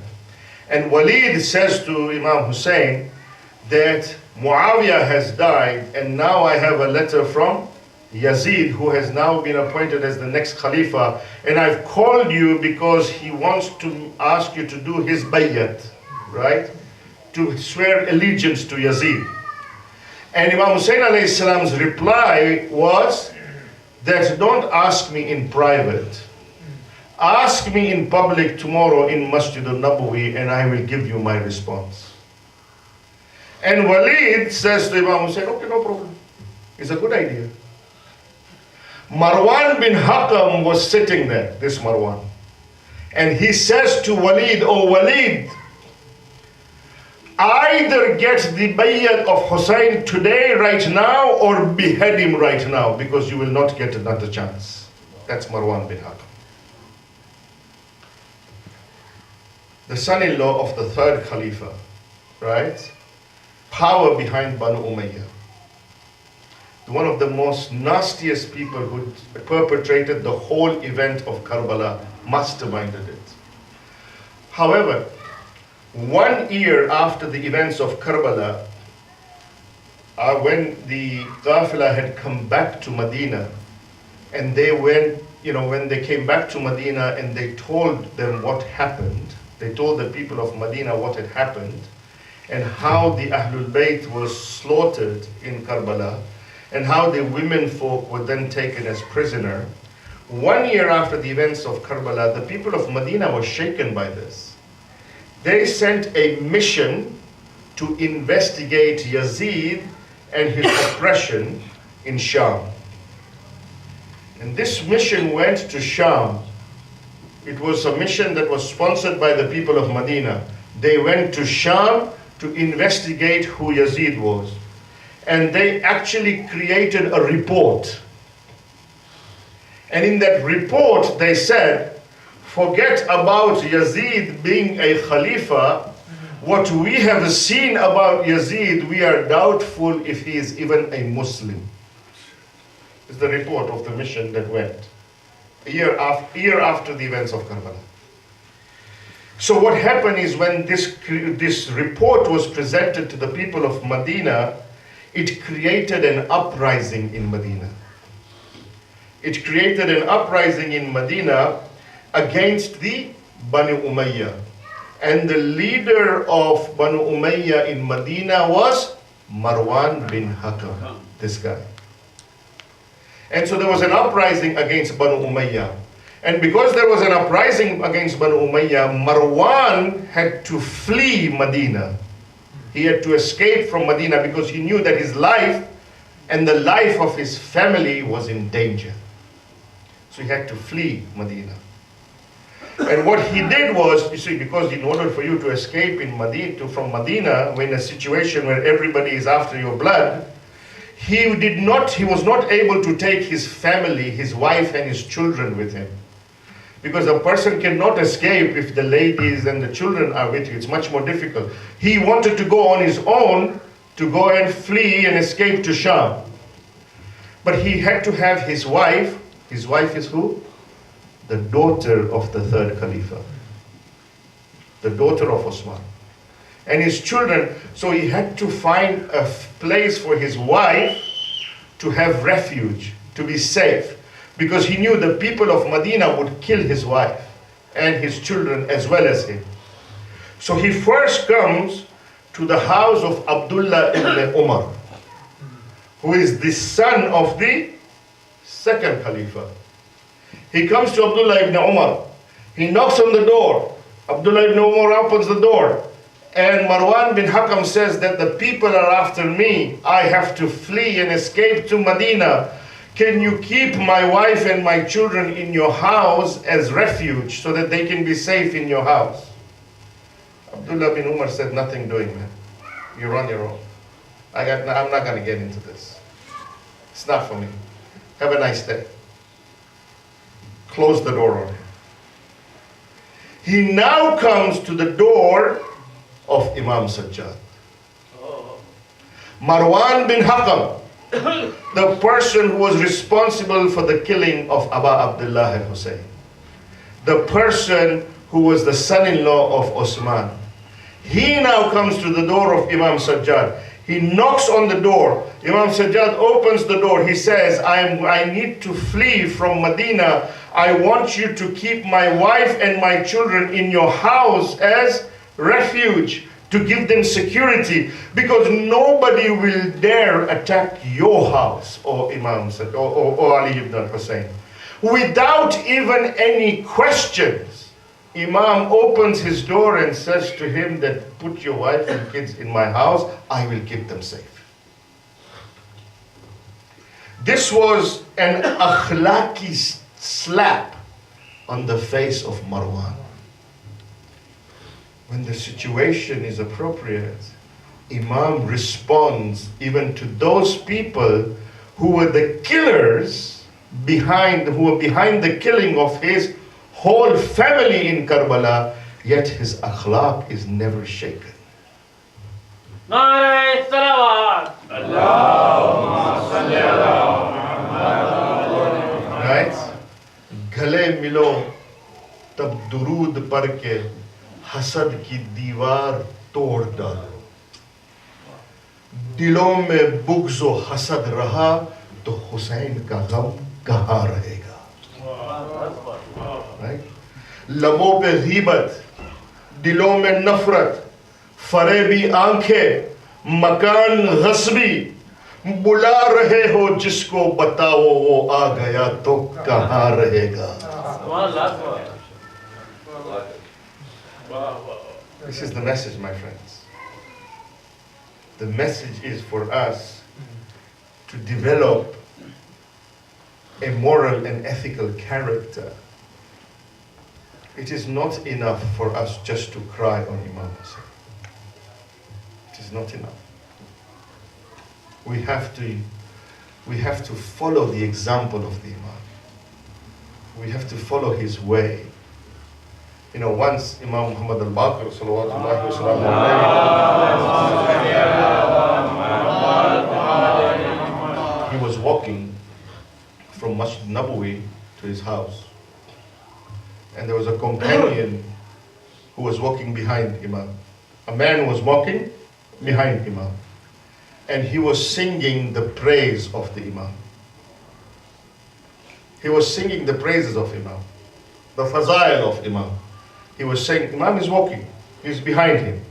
And Walid says to Imam Hussein that Muawiyah has died and now I have a letter from Yazid, who has now been appointed as the next Khalifa, and I've called you because he wants to ask you to do his bayat, right? To swear allegiance to Yazid. And Imam Hussein alayhi salam's reply was that don't ask me in private. Ask me in public tomorrow in Masjid al-Nabawi and I will give you my response. And Walid says to Imam Hussein, okay, no problem. It's a good idea. Marwan bin Hakam was sitting there, this Marwan. And he says to Walid, oh Walid, either get the bayat of Hussein today, right now, or behead him right now, because you will not get another chance. That's Marwan bin Hakam. The son-in-law of the third Khalifa, right? Power behind Banu Umayyah. One of the most nastiest people who perpetrated the whole event of Karbala, masterminded it. However, 1 year after the events of Karbala, when the Qafilah had come back to Medina, and they went, when they came back to Medina and they told them what happened, they told the people of Medina what had happened, and how the Ahlul Bayt was slaughtered in Karbala, and how the women folk were then taken as prisoner. 1 year after the events of Karbala, the people of Medina were shaken by this. They sent a mission to investigate Yazid and his oppression in Sham. And this mission went to Sham. It was a mission that was sponsored by the people of Medina. They went to Sham to investigate who Yazid was. And they actually created a report. And in that report they said, forget about Yazid being a Khalifa. What we have seen about Yazid, we are doubtful if he is even a Muslim. It's the report of the mission that went a year after the events of Karbala. So what happened is when this report was presented to the people of Medina, it created an uprising in Medina. it created an uprising in Medina against the Banu Umayyah. And the leader of Banu Umayyah in Medina was Marwan bin Hakam, this guy. And so there was an uprising against Banu Umayyah. And because there was an uprising against Banu Umayyah, Marwan had to flee Medina. He had to escape from Medina because he knew that his life and the life of his family was in danger. So he had to flee Medina. And what he did was, you see, because in order for you to escape from Medina, when a situation where everybody is after your blood, he was not able to take his family, his wife and his children with him. Because a person cannot escape if the ladies and the children are with you. It's much more difficult. He wanted to go on his own to go and flee and escape to Sham. But he had to have his wife. His wife is who? The daughter of the third Khalifa. The daughter of Osman. And his children. So he had to find a place for his wife to have refuge, to be safe. Because he knew the people of Medina would kill his wife and his children as well as him. So he first comes to the house of Abdullah ibn Umar, who is the son of the second Khalifa. He comes to Abdullah ibn Umar. He knocks on the door. Abdullah ibn Umar opens the door. And Marwan bin Hakam says that the people are after me. I have to flee and escape to Medina. Can you keep my wife and my children in your house as refuge so that they can be safe in your house? Abdullah bin Umar said, nothing doing, man. You're on your own. I'm not going to get into this. It's not for me. Have a nice day. Close the door on him. He now comes to the door of Imam Sajjad. Marwan bin Hakam, the person who was responsible for the killing of Aba Abdullah al-Hussein, the person who was the son-in-law of Osman. He now comes to the door of Imam Sajjad. He knocks on the door. Imam Sajjad opens the door. He says, I need to flee from Medina. I want you to keep my wife and my children in your house as refuge, to give them security, because nobody will dare attack your house, or Imam Sajjad, or Ali ibn al-Hussein. Without even any questions, Imam opens his door and says to him that put your wife and kids in my house, I will keep them safe. This was an akhlaqi slap on the face of Marwan. When the situation is appropriate, Imam responds even to those people who were the killers who were behind the killing of his whole family in Karbala, yet his akhlaq is never shaken. Nare Salawat. Allahumma salli ala Muhammad. Right? Gale milo, tab durud parke, hasad ki diwar tod dalo. Dilon mein bugz o hasad raha, to Hussain ka gham kahan rahega. Right? लबों पे गीबत, दिलों में नफरत, फरेबी आंखें, मकान गस्बी, बुला रहे हो जिसको बताओ वो आ गया तो कहाँ रहेगा. This is the message, my friends. The message is for us to develop a moral and ethical character. It is not enough for us just to cry on Imam Hussein. It is not enough. We have to follow the example of the Imam. We have to follow his way. You know, once Imam Muhammad al-Baqir sallallahu he was walking from Masjid Nabawi to his house. And there was a companion who was walking behind Imam. A man was walking behind Imam. And he was singing the praise of the Imam. He was singing the praises of Imam, the fazail of Imam. He was saying, Imam is walking, he's behind him.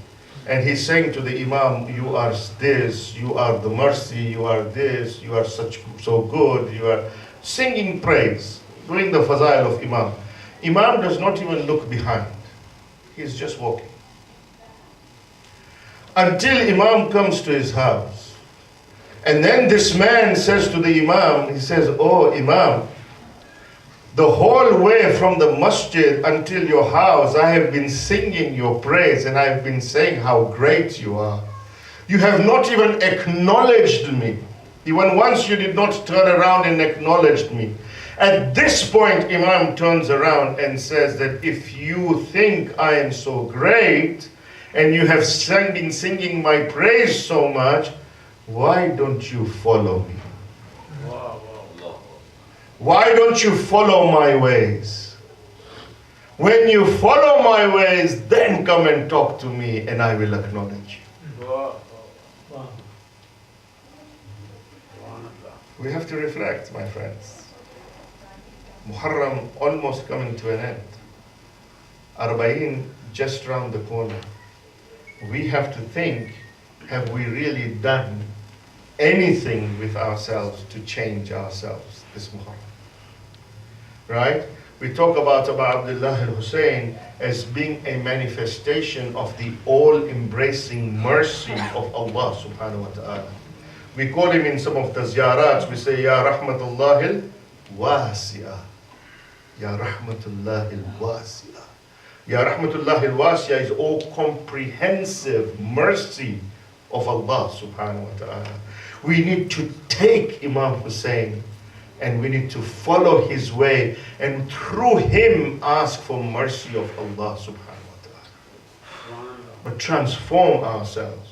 And he's saying to the Imam, you are this, you are the mercy, you are this, you are so good, you are singing praise, doing the fazail of Imam. Imam does not even look behind. He's just walking. Until Imam comes to his house. And then this man says to the Imam, he says, oh Imam, the whole way from the masjid until your house, I have been singing your praise and I have been saying how great you are. You have not even acknowledged me. Even once you did not turn around and acknowledge me. At this point, Imam turns around and says that if you think I am so great and you have been singing my praise so much, why don't you follow me? Why don't you follow my ways? When you follow my ways, then come and talk to me and I will acknowledge you. We have to reflect, my friends. Muharram almost coming to an end. Arba'in just round the corner. We have to think, have we really done anything with ourselves to change ourselves this Muharram? Right? We talk about Abu Abdullah al-Hussein as being a manifestation of the all-embracing mercy of Allah subhanahu wa ta'ala. We call him in some of the ziyarats, we say, Ya Rahmatullah al-Wasi'ah. Ya Rahmatullah al-Wasi'ah. Ya Rahmatullah al-Wasi'ah is all comprehensive mercy of Allah subhanahu wa ta'ala. We need to take Imam Hussein and we need to follow his way and through him ask for mercy of Allah subhanahu wa ta'ala. But transform ourselves.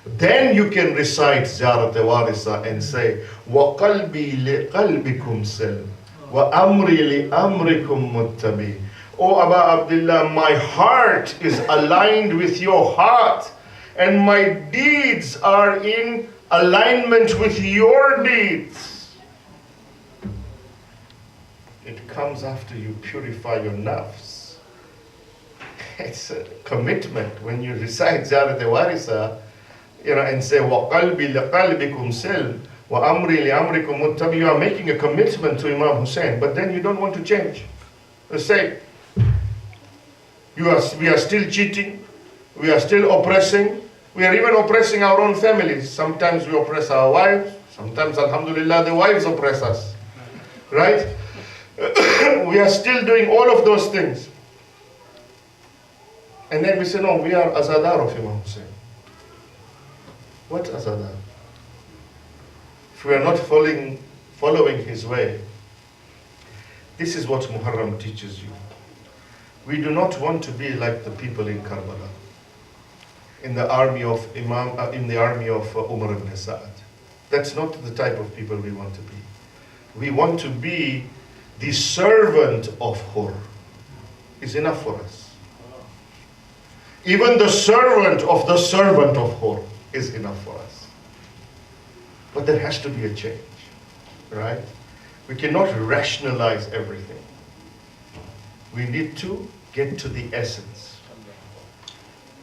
Then you can recite Ziyarat Warisa and say, وَقَلْبِي لِقَلْبِكُمْ سَلْمٍ وَأَمْرِي لِأَمْرِكُمْ مُتَّبِي. Oh Aba Abdullah, my heart is aligned with your heart and my deeds are in alignment with your deeds. It comes after you purify your nafs. It's a commitment. When you recite Ziyarat Warisa, and say, وَقَلْبِي لَقَلْبِكُمْ سِلْمٍ وَأَمْرِي لِأَمْرِكُمْ مُتَّبِي. You are making a commitment to Imam Hussein, but then you don't want to change. You say, we are still cheating, we are still oppressing, we are even oppressing our own families. Sometimes we oppress our wives, sometimes, alhamdulillah, the wives oppress us. Right? We are still doing all of those things. And then we say, no, we are azadar of Imam Hussein. What azadar? If we are not following his way, this is what Muharram teaches you. We do not want to be like the people in Karbala, in the army of Umar ibn Sa'ad. That's not the type of people we want to be. We want to be the servant of Hur. Is enough for us. Even the servant of Hur is enough for us. But there has to be a change, right? We cannot rationalize everything. We need to get to the essence.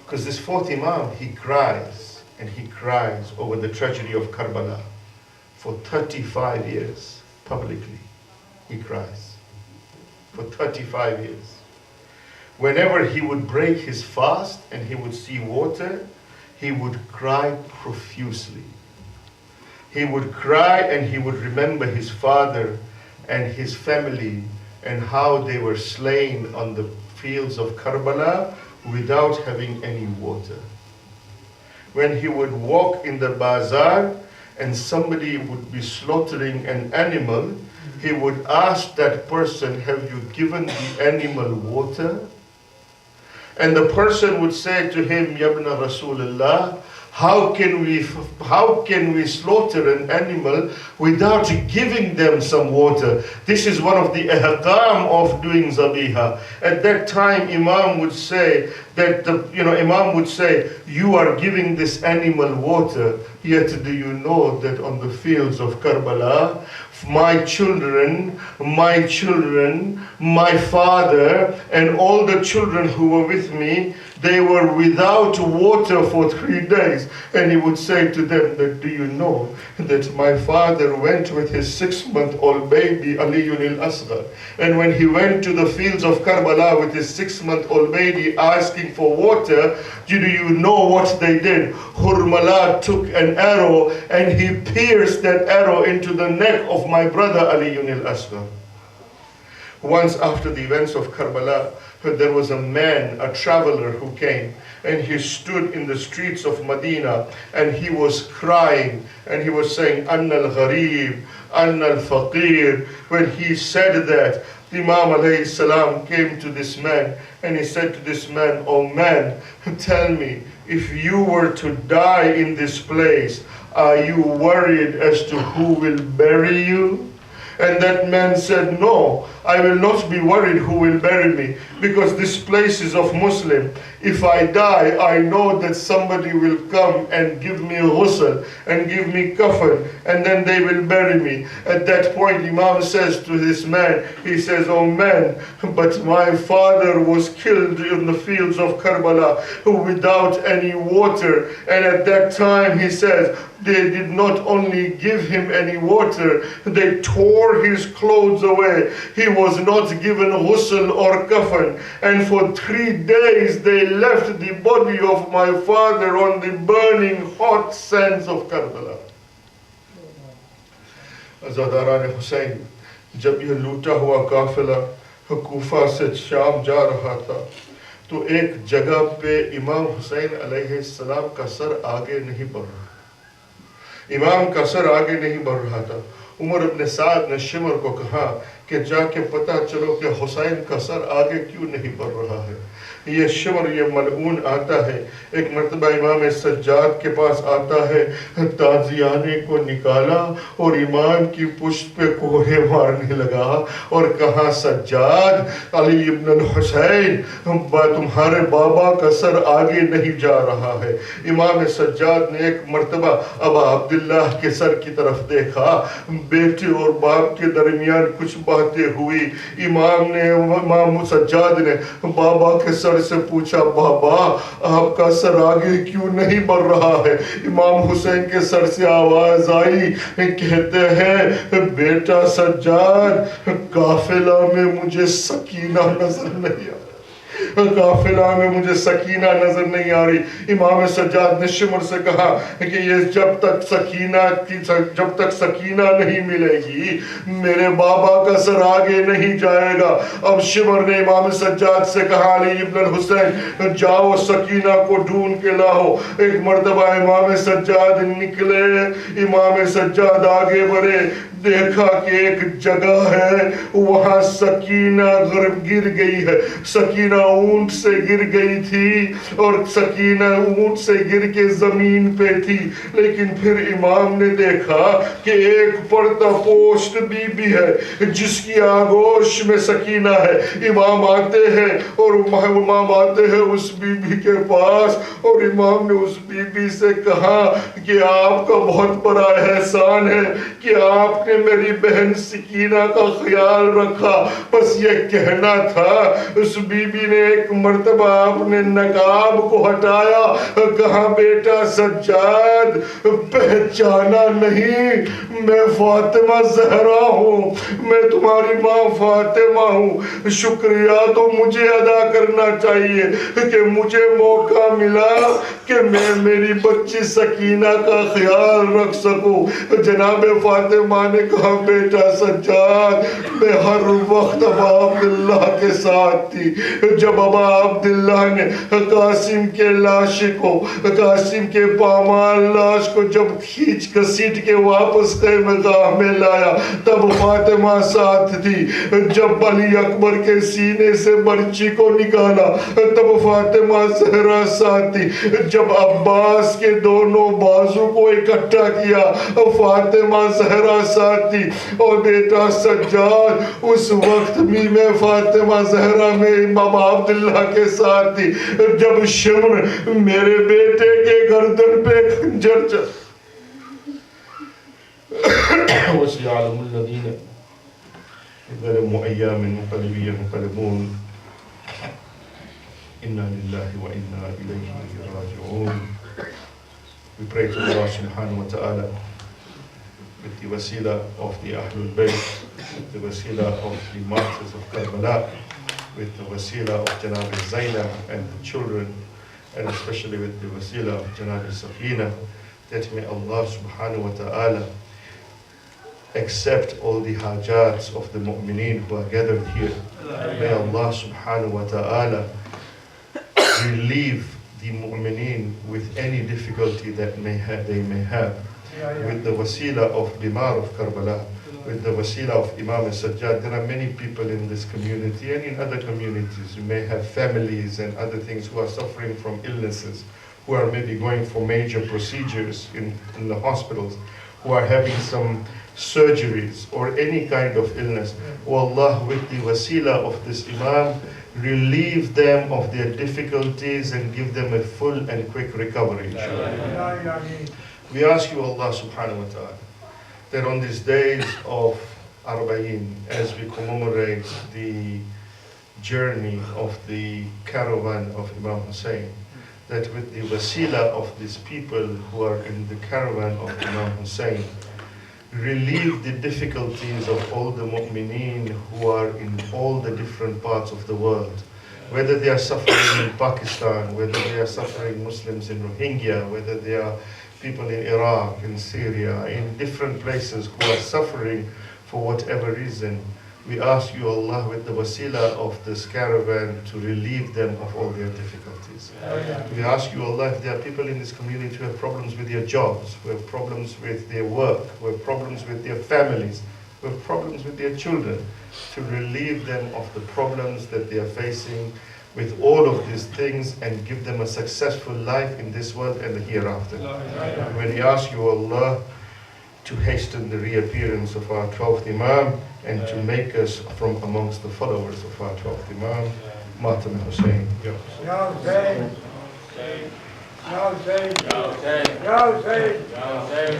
Because this fourth Imam, he cries and he cries over the tragedy of Karbala for 35 years publicly. He cries for 35 years. Whenever he would break his fast and he would see water, he would cry profusely. He would cry and he would remember his father and his family and how they were slain on the fields of Karbala without having any water. When he would walk in the bazaar and somebody would be slaughtering an animal, he would ask that person, have you given the animal water? And the person would say to him, Ya ibn Rasulullah, how can we slaughter an animal without giving them some water? This is one of the ahkam of doing zabiha. At that time, Imam would say that Imam would say, you are giving this animal water, yet do you know that on the fields of Karbala, my children, my father, and all the children who were with me, they were without water for 3 days. And he would say to them that, do you know that my father went with his 6-month-old baby, Aliyun al-Asghar, and when he went to the fields of Karbala with his 6-month-old baby asking for water, do you know what they did? Hurmala took an arrow and he pierced that arrow into the neck of my brother Aliyun al-Asghar. Once after the events of Karbala, there was a man, a traveler who came, and he stood in the streets of Medina and he was crying and he was saying, Anna al-Gharib, Anna al-Faqir. When he said that, Imam alayhi salam came to this man and he said to this man, oh man, tell me, if you were to die in this place, are you worried as to who will bury you? And that man said, no, I will not be worried who will bury me, because this place is of Muslim. If I die, I know that somebody will come and give me ghusl and give me kafan, and then they will bury me. At that point, Imam says to this man, he says, oh man, but my father was killed in the fields of Karbala without any water. And at that time, he says, they did not only give him any water, they tore his clothes away. He was not given ghusl or kafan. And for 3 days they left the body of my father on the burning hot sands of Karbala. Azadaran Hussain, jab ye loota hua kafila Kufa se Sham ja raha tha, to ek jagah pe Imam Hussain alayhi salam ka sar aage nahi बढ़ रहा. इमाम का sir आगे नहीं बढ़ रहा था. उमर इब्न साद ने शिमर को कहा कि जाके पता चलो कि हुसैन का सर आगे क्यों नहीं बढ़ रहा है. ये शिमर, ये मलऊन आता है. एक मर्तबा इमाम सज्जाद के पास आता है, ताजियाने को निकाला और इमाम की पुष्ट पे कोहे मारने लगा और कहा, सज्जाद, अली इब्न हुसैन, तुम्हारे बाबा का सर आगे नहीं जा रहा है. इमाम सज्जाद ने एक मर्तबा अबा अब्दुल्लाह के सर की तरफ देखा. बेटे और बाप के दरमियान कुछ बातें हुई. इमाम सज्जाद ने बाबा के सर से पूछा, बाबा आपका सर आगे क्यों नहीं बढ़ रहा है? इमाम हुसैन के सर से आवाज आई, कहते हैं, बेटा सज्जाद, काफिला में मुझे सकीना नजर नहीं आ, काफिला में मुझे सकीना नजर नहीं आ रही. इमाम सज्जाद ने शिमर से कहा कि ये जब तक सकीना नहीं मिलेगी, मेरे बाबा का सर आगे नहीं जाएगा. अब शिमर ने इमाम सज्जाद से कहा, अली इब्न हुसैन, जाओ सकीना को ढूंढ के लाओ. एक मर्तबा इमाम सज्जाद निकले. इमाम सज्जाद आगे बढ़े, देखा कि एक जगह है, वहां सकीना गिर गई है. सकीना ऊंट से गिर गई थी और सकीना ऊंट से गिर के जमीन पे थी. लेकिन फिर इमाम ने देखा कि एक पर्दा पोस्ट बीबी है जिसकी आगोश में सकीना है. इमाम आते हैं और इमाम आते हैं उस बीबी के पास और इमाम ने उस बीबी से कहा कि आपका बहुत बड़ा एहसान है कि आपने मेरी बहन सकीना का ख्याल रखा. बस ये कहना था. उस बीबी ने एक मर्तबा अपने नकाब को हटाया, कहा, बेटा सज्जाद, पहचाना नहीं, मैं फातिमा जहरा हूँ, मैं तुम्हारी माँ फातिमा हूँ. शुक्रिया तो मुझे अदा करना चाहिए कि मुझे मौका मिला कि मैं मेरी बच्ची सकीना का ख्याल रख सकूं. जनाब फातिमा ने ने कहा बेटा सज्जाद मैं हर वक्त अबा अब्दुल्ला के साथ थी। जब अबा अब्दुल्ला ने कासिम के लाश को, कासिम के पामाल लाश को जब खींच घसीट के वापस ख़ैमेगाह में लाया तब फातिमा साथ थी। जब अली अकबर के सीने से बर्ची को निकाला तब फातिमा ज़हरा साथ थी। जब अब्बास के दोनों बाजू को इकट्ठा किया फातिमा ज़हरा साथ थी। और बेटा सज्जाद उस वक्त भी मैं फातिमा ज़हरा में इमाम अब्दुल्ला के साथ थी। जब शिम्र मेरे बेटे के गर्दन पे खंजर चल वसियालमुल्लज़ीन ज़लमू अय्यामिन मुक़ल्लिबून Inna lillahi wa inna ilayhi raji'un. We pray to Allah subhanahu wa ta'ala with the wasila of the Ahlul Bayt, with the wasila of the martyrs of Karbala, with the wasila of Janab Zainab and the children, and especially with the wasila of Janab Safina, that may Allah subhanahu wa ta'ala accept all the hajats of the mu'mineen who are gathered here. May Allah subhanahu wa ta'ala relieve the mu'mineen with any difficulty that they may have. With the wasila of Dimar of Karbala, with the wasila of Imam Sajjad, there are many people in this community and in other communities who may have families and other things who are suffering from illnesses, who are maybe going for major procedures in the hospitals, who are having some surgeries or any kind of illness. Oh Allah, with the wasila of this Imam, relieve them of their difficulties and give them a full and quick recovery, inshallah. We ask you, Allah subhanahu wa ta'ala, that on these days of Arba'in, as we commemorate the journey of the caravan of Imam Hussein, that with the wasila of these people who are in the caravan of Imam Hussein, relieve the difficulties of all the mu'mineen who are in all the different parts of the world, whether they are suffering in Pakistan, whether they are suffering Muslims in Rohingya, whether they are people in Iraq, in Syria, in different places who are suffering for whatever reason. We ask you, Allah, with the wasila of this caravan to relieve them of all their difficulties. We ask you, Allah, if there are people in this community who have problems with their jobs, who have problems with their work, who have problems with their families, who have problems with their children, to relieve them of the problems that they are facing with all of these things and give them a successful life in this world and the hereafter. When we ask you, Allah, to hasten the reappearance of our 12th Imam and to make us from amongst the followers of our 12th Imam, Matam Hussein. Ya Hussein. Ya Hussein. Ya Hussein. Ya Hussein.